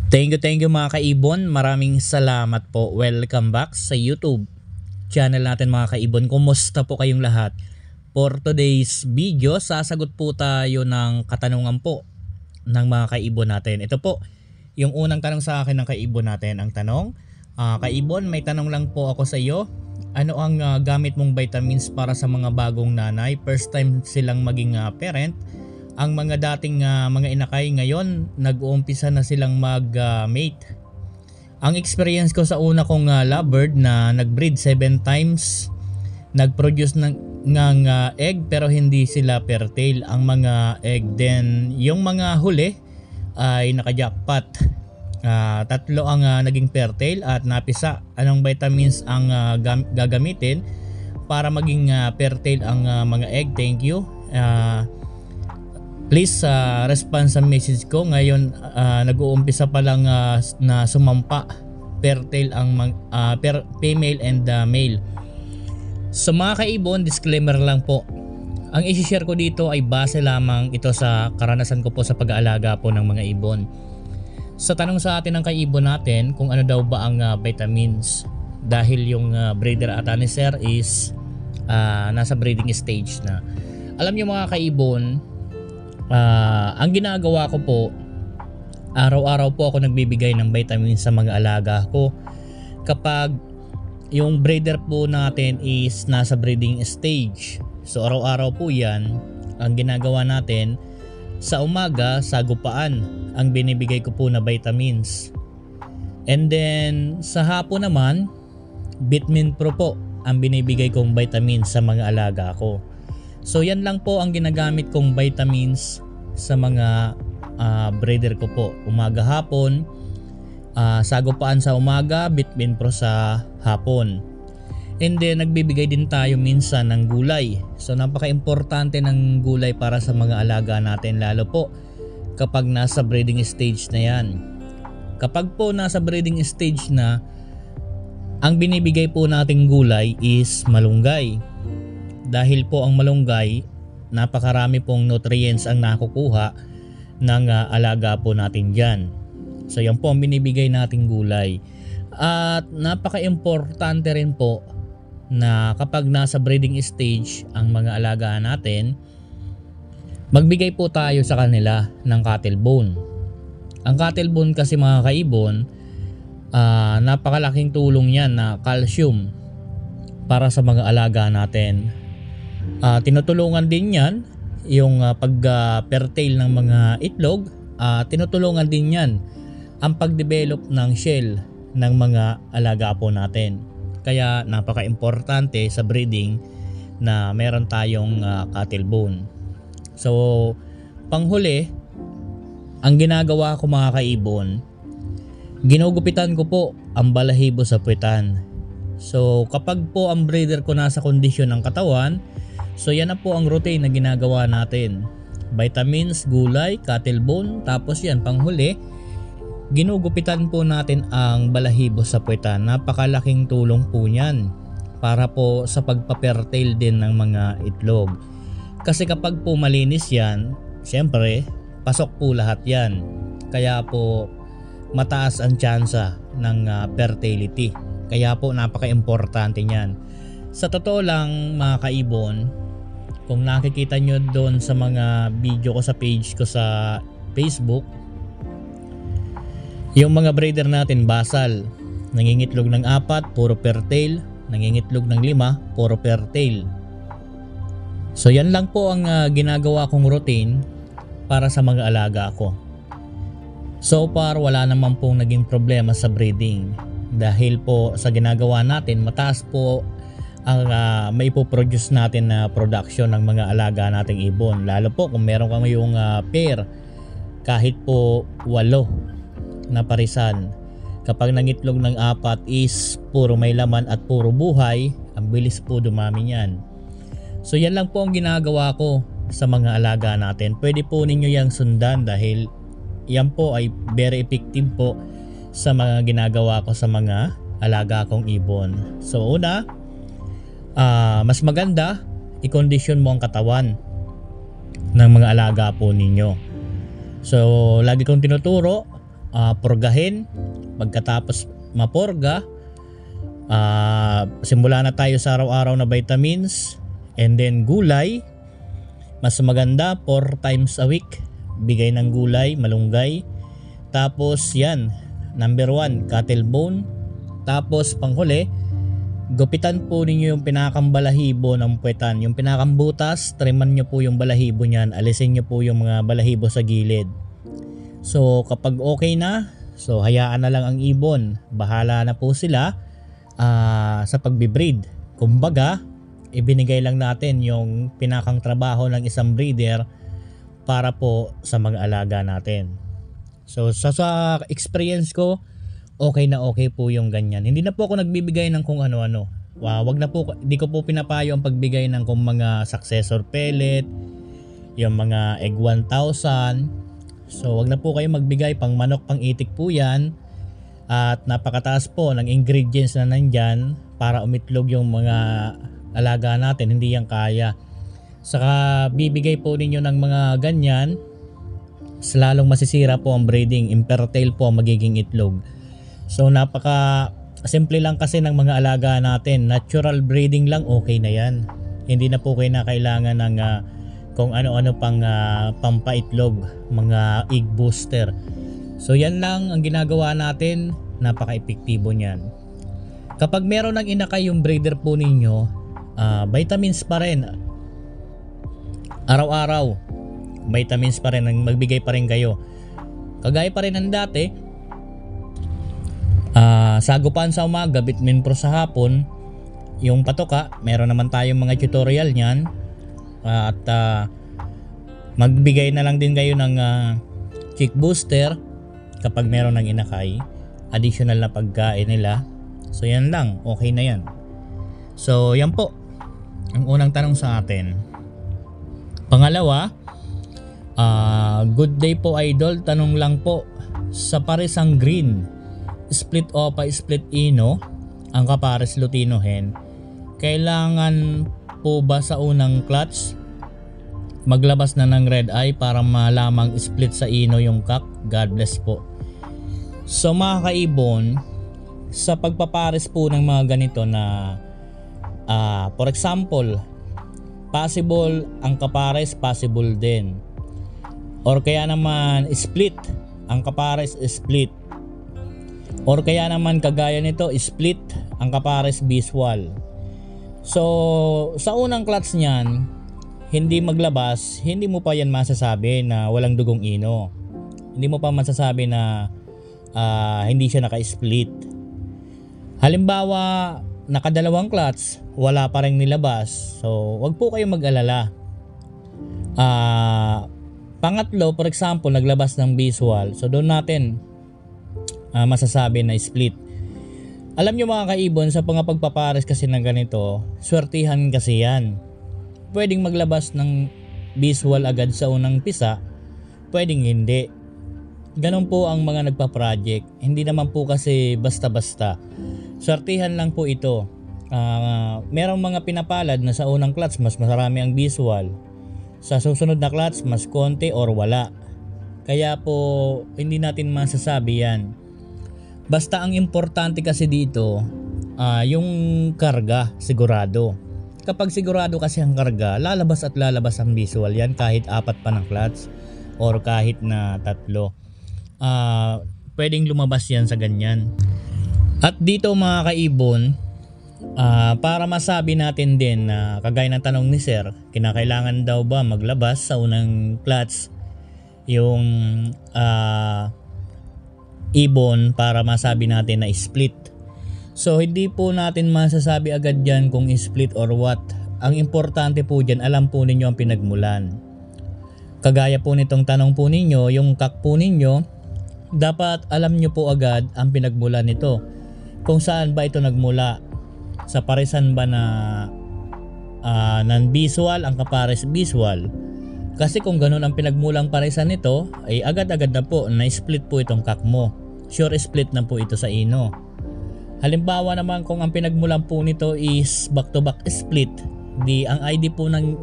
Thank you mga kaibon. Maraming salamat po. Welcome back sa YouTube channel natin mga kaibon. Kumusta po kayong lahat? For today's video, sasagot po tayo ng katanungan po ng mga kaibon natin. Ito po, yung unang tanong sa akin ng kaibon natin. Ang tanong, kaibon, may tanong lang po ako sa iyo. Ano ang gamit mong vitamins para sa mga bagong nanay? First time silang maging parent. Ang mga dating mga inakay ngayon, nag-uumpisa na silang mag-mate. Ang experience ko sa una kong lovebird na nag-breed 7 times, nag-produce ng egg pero hindi sila fertile ang mga egg. Then yung mga huli ay naka-jackpot. Tatlo ang naging fertile at napisa. Anong vitamins ang gagamitin para maging fertile ang mga egg? Thank you. Please respond sa message ko. Ngayon nag-uumpisa pa lang na sumampa. Fertile ang female and male. So mga kaibon, disclaimer lang po. Ang isi-share ko dito ay base lamang ito sa karanasan ko po sa pag-aalaga po ng mga ibon. Sa tanong sa atin ng kaibon natin kung ano daw ba ang vitamins, dahil yung breeder at aniser is nasa breeding stage na. Alam niyo mga kaibon, ang ginagawa ko po, araw-araw po ako nagbibigay ng vitamins sa mga alaga ko. Kapag yung breeder po natin is nasa breeding stage, so araw-araw po yan, ang ginagawa natin sa umaga, sagupaan ang binibigay ko po na vitamins. And then sa hapon naman, Vitamin Pro po ang binibigay kong vitamins sa mga alaga ko. So yan lang po ang ginagamit kong vitamins sa mga breeder ko po. Umaga hapon, sagupaan sa umaga, Vitamin Pro sa hapon. And then nagbibigay din tayo minsan ng gulay. So napaka-importante ng gulay para sa mga alaga natin, lalo po kapag nasa breeding stage na yan. Kapag po nasa breeding stage na, ang binibigay po nating gulay is malunggay. Dahil po ang malunggay, napakarami pong nutrients ang nakukuha ng alaga po natin dyan. So yan po ang binibigay nating gulay. At napaka-importante rin po na kapag nasa breeding stage ang mga alaga natin, magbigay po tayo sa kanila ng cattle bone. Ang cattle bone kasi mga kaibon, napakalaking tulong yan na calcium para sa mga alaga natin. Tinutulungan din yan yung pag-fertile ng mga itlog. Tinutulungan din yan ang pag-develop ng shell ng mga alaga po natin. Kaya napaka-importante sa breeding na meron tayong cattle bone. So panghuli, ang ginagawa ko mga kaibon, ginugupitan ko po ang balahibo sa puwetan. So kapag po ang breeder ko nasa kondisyon ng katawan, so yan na po ang routine na ginagawa natin. Vitamins, gulay, cattle bone, tapos yan panghuli, ginugupitan po natin ang balahibo sa puwetan. Napakalaking tulong po niyan para po sa pagpapertail din ng mga itlog. Kasi kapag po malinis yan, syempre pasok po lahat yan. Kaya po mataas ang tsansa ng fertility. Kaya po napaka-importante niyan. Sa totoo lang mga kaibon, kung nakikita nyo doon sa mga video ko sa page ko sa Facebook, yung mga breeder natin basal, nangingitlog ng 4, puro fertile, nangingitlog ng 5, puro fertile. So yan lang po ang ginagawa kong routine para sa mga alaga ko. So far wala naman pong naging problema sa breeding. Dahil po sa ginagawa natin, mataas po ang maipoproduce natin na production ng mga alaga nating ibon. Lalo po kung meron kang yung pair, kahit po 8 na parisan. Kapag nangitlog ng 4 is puro may laman at puro buhay, ang bilis po dumami niyan. So yan lang po ang ginagawa ko sa mga alaga natin. Pwede po ninyo yang sundan dahil yan po ay very effective po sa mga ginagawa ko sa mga alaga kong ibon. So una, mas maganda i-condition mo ang katawan ng mga alaga po ninyo. So lagi kong tinuturo purgahin. Pagkatapos mapurga, simula na tayo sa araw-araw na vitamins, and then gulay. Mas maganda 4 times a week bigay ng gulay, malunggay. Tapos yan, number 1, cattle bone. Tapos panghuli, gupitan po ninyo yung pinakang balahibo ng puwetan. Yung pinakang butas, triman nyo po yung balahibo nyan. Alisin nyo po yung mga balahibo sa gilid. So kapag okay na, so hayaan na lang ang ibon. Bahala na po sila sa pagbibreed. Kumbaga, ibinigay lang natin yung pinakang trabaho ng isang breeder para po sa mga alaga natin. So sa experience ko, okay na okay po yung ganyan. Hindi na po ako nagbibigay ng kung ano-ano. Wag na po, hindi ko po pinapayo ang pagbigay ng kung mga successor pellet, yung mga egg 1000. So wag na po kayo magbigay, pang manok, pang itik po yan. At napakataas po ng ingredients na nandyan para umitlog yung mga alaga natin. Hindi yan kaya. Saka bibigay po ninyo ng mga ganyan, lalong masisira po ang breeding. Infertile po ang magiging itlog. So napaka simple lang kasi ng mga alaga natin. Natural breeding lang, okay na yan. Hindi na po kayo na kailangan ng kung ano-ano pang pampaitlog, mga egg booster. So yan lang ang ginagawa natin, napaka-epektibo niyan. Kapag meron ng inakay yung breeder po ninyo, vitamins pa rin. Araw-araw, vitamins pa rin, magbigay pa rin kayo. Kagaya pa rin ng dati, sagupan sa umaga, vitamin pro sa hapon. Yung patoka, meron naman tayong mga tutorial niyan. At magbigay na lang din kayo ng chick booster kapag meron ng inakay, additional na pagkain nila. So yan lang, okay na yan. So yan po ang unang tanong sa atin. Pangalawa, good day po idol, tanong lang po, sa paresang green, split opa, split ino, ang kapares Lutino hen, kailangan po ba sa unang clutch maglabas na ng red eye para malamang split sa ino yung cock? God bless po. So mga kaibon, sa pagpapares po ng mga ganito na for example, possible ang kapares, possible din, or kaya naman split, ang kapares split, or kaya naman kagaya nito split, ang kapares visual. So sa unang clutch niyan, hindi maglabas, hindi mo pa yan masasabi na walang dugong ino. Hindi mo pa masasabi na hindi siya naka-split. Halimbawa, nakadalawang clutch, wala pa rin nilabas. So, wag po kayong mag-alala. Pangatlo, for example, naglabas ng visual. So, doon natin masasabi na split. Alam nyo mga kaibon, sa mga pagpapares kasi ng ganito, swertihan kasi yan. Pwedeng maglabas ng visual agad sa unang pisa, pwedeng hindi. Ganon po ang mga nagpa-project. Hindi naman po kasi basta-basta. Swertihan lang po ito. Merong mga pinapalad na sa unang clutch mas marami ang visual, sa susunod na clutch mas konti or wala. Kaya po hindi natin masasabi yan. Basta ang importante kasi dito, yung karga, sigurado. Kapag sigurado kasi ang karga, lalabas at lalabas ang visual yan kahit 4 pa ng clutch or kahit na 3. Pwedeng lumabas yan sa ganyan. At dito mga kaibon, para masabi natin din na kagaya ng tanong ni Sir, kinakailangan daw ba maglabas sa unang clutch yung ibon para masabi natin na split? So hindi po natin masasabi agad dyan kung split or what. Ang importante po dyan, alam po ninyo ang pinagmulan. Kagaya po nitong tanong po ninyo, yung cock po ninyo, dapat alam nyo po agad ang pinagmulan nito. Kung saan ba ito nagmula, sa paresan ba na non-visual ang kapares visual. Kasi kung ganun ang pinagmulang paresan nito, ay agad-agad na po na split po itong cock mo. Sure split na po ito sa ino. Halimbawa naman kung ang pinagmulan po nito is back-to-back split, di ang ID po ng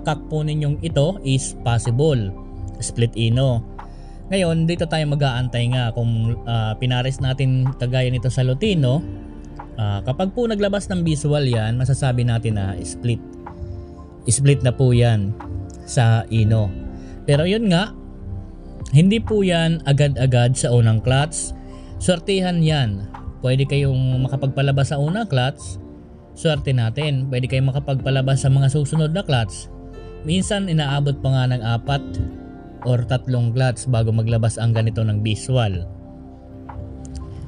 cock po ninyong ito is possible split ino. Ngayon, dito tayo mag-aantay nga kung pinares natin kagaya nito sa Lutino. Kapag po naglabas ng visual yan, masasabi natin na split. Split na po yan sa Ino. Pero yun nga, hindi po yan agad-agad sa unang clutch. Swertihan yan. Pwede kayong makapagpalabas sa unang clutch, swerte natin. Pwede kayong makapagpalabas sa mga susunod na clutch. Minsan inaabot pa nga ng 4 or 3 clutch bago maglabas ang ganito ng visual.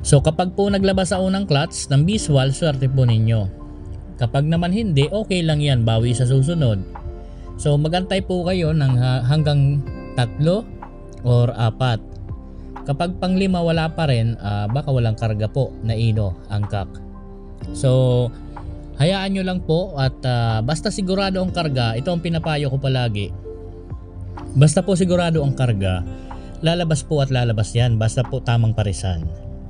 So kapag po naglabas sa unang clutch ng visual, swerte po ninyo. Kapag naman hindi, okay lang yan, bawi sa susunod. So magantay po kayo ng hanggang 3 or 4. Kapag pang 5 wala pa rin, baka walang karga po na Ino ang kak. So hayaan nyo lang po at basta sigurado ang karga, ito ang pinapayo ko palagi. Basta po sigurado ang karga, lalabas po at lalabas yan, basta po tamang parisan.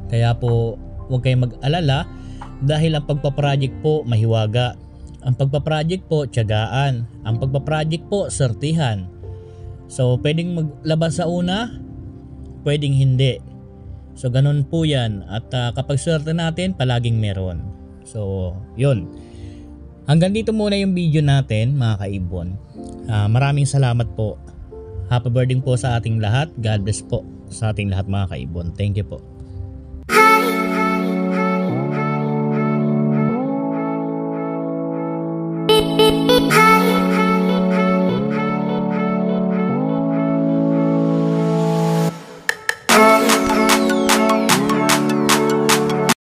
Kaya po huwag kayong mag-alala dahil ang pagpaproject po mahiwaga. Ang pagpaproject po tiyagaan. Ang pagpaproject po sertihan. So pwedeng maglabas sa una, pwedeng hindi. So ganun po yan at kapag swerte natin palaging meron. So yun. Hanggang dito muna yung video natin mga kaibon. Maraming salamat po. Happy birthday po sa ating lahat. God bless po sa ating lahat mga kaibon. Thank you po.